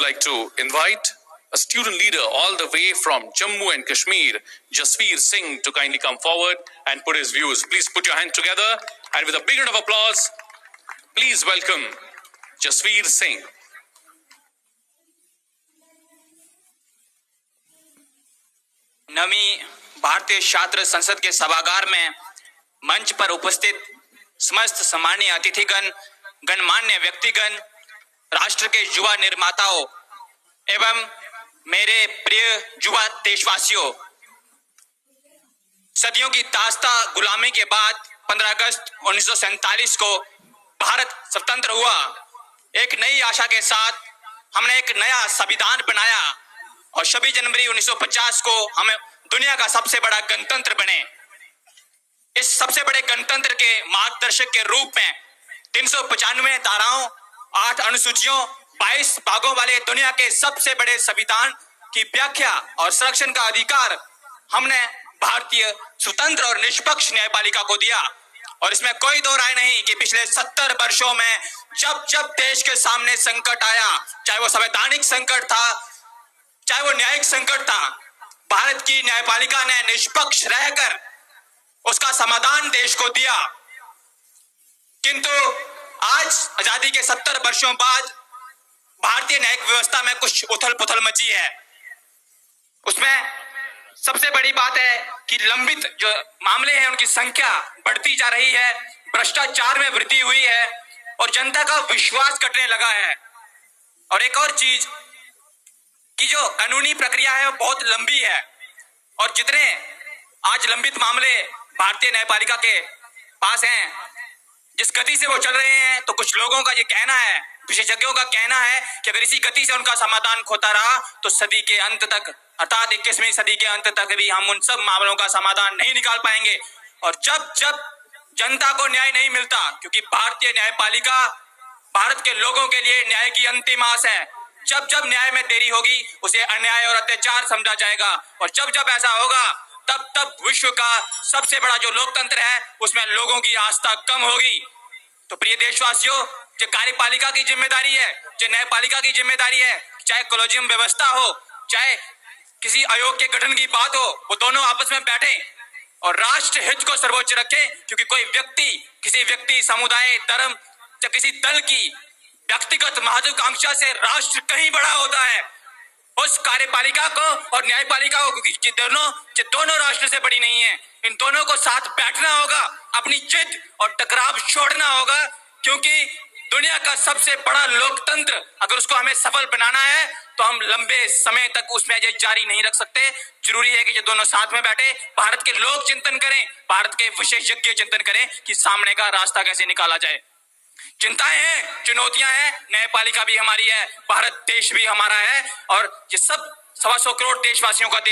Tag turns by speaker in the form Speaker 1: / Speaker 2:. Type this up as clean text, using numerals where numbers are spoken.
Speaker 1: would like to invite a student leader all the way from Jammu and Kashmir, Jasveer Singh, to kindly come forward and put his views. Please put your hand together and with a big round of applause, please welcome Jasveer Singh.
Speaker 2: नवी भारतीय छात्र संसद के सभागार में मंच पर उपस्थित समस्त सम्मानीय अतिथिगण, गणमान्य व्यक्तिगण, राष्ट्र के युवा निर्माताओं एवं मेरे प्रिय युवा देशवासियों, सदियों की दास्ता गुलामी के बाद 15 अगस्त 1947 को भारत स्वतंत्र हुआ। एक नई आशा के साथ हमने एक नया संविधान बनाया और 26 जनवरी 1950 को हम दुनिया का सबसे बड़ा गणतंत्र बने। इस सबसे बड़े गणतंत्र के मार्गदर्शक के रूप में 395 धाराओं, 8 अनुसूचियों, 22 भागों वाले दुनिया के सबसे बड़े संविधान की व्याख्या और संरक्षण का अधिकार हमने भारतीय स्वतंत्र और निष्पक्ष न्यायपालिका को दिया। और इसमें कोई दो राय नहीं कि पिछले 70 वर्षों में जब जब देश के सामने संकट आया, चाहे वो संवैधानिक संकट था, चाहे वो न्यायिक संकट था, भारत की न्यायपालिका ने निष्पक्ष रहकर उसका समाधान देश को दिया। किंतु आज आजादी के 70 वर्षों बाद भारतीय न्यायिक व्यवस्था में कुछ उथल पुथल मची है। उसमें सबसे बड़ी बात है कि लंबित जो मामले हैं उनकी संख्या बढ़ती जा रही है, भ्रष्टाचार में वृद्धि हुई है और जनता का विश्वास घटने लगा है। और एक और चीज कि जो कानूनी प्रक्रिया है वो बहुत लंबी है और जितने आज लंबित मामले भारतीय न्यायपालिका के पास हैं, जिस गति से वो चल रहे हैं, तो कुछ लोगों का ये कहना है, विशेषज्ञों का कहना है कि अगर इसी गति से उनका समाधान खोता रहा तो सदी के अंत तक, अर्थात 21वीं सदी के अंत तक भी हम उन सब मामलों का समाधान नहीं निकाल पाएंगे। और जब जब जनता को न्याय नहीं मिलता, क्योंकि भारतीय न्यायपालिका भारत के लोगों के लिए न्याय की अंतिम आस है, जब जब न्याय में देरी होगी उसे अन्याय और अत्याचार समझा जाएगा। और जब जब ऐसा होगा तब तब विश्व का सबसे बड़ा जो लोकतंत्र है उसमें लोगों की आस्था कम होगी। तो प्रिय देशवासियों, जो कार्यपालिका की जिम्मेदारी है, जो न्यायपालिका की जिम्मेदारी है, चाहे कॉलेजियम व्यवस्था हो, चाहे किसी आयोग के गठन की बात हो, वो दोनों आपस में बैठे और राष्ट्र हित को सर्वोच्च रखें। क्योंकि कोई व्यक्ति, किसी व्यक्ति, समुदाय, धर्म या किसी दल की व्यक्तिगत महत्वाकांक्षा से राष्ट्र कहीं बड़ा होता है। उस कार्यपालिका को और न्यायपालिका को, क्योंकि दोनों राष्ट्र से बड़ी नहीं है, इन दोनों को साथ बैठना होगा, अपनी जिद और टकराव छोड़ना होगा। क्योंकि दुनिया का सबसे बड़ा लोकतंत्र अगर उसको हमें सफल बनाना है तो हम लंबे समय तक उसमें ये जारी नहीं रख सकते। जरूरी है कि ये दोनों साथ में बैठे, भारत के लोग चिंतन करें, भारत के विशेषज्ञ चिंतन करें कि सामने का रास्ता कैसे निकाला जाए। चिंताएं हैं, चुनौतियां हैं, न्यायपालिका भी हमारी है, भारत देश भी हमारा है और ये सब 125 करोड़ देशवासियों का देश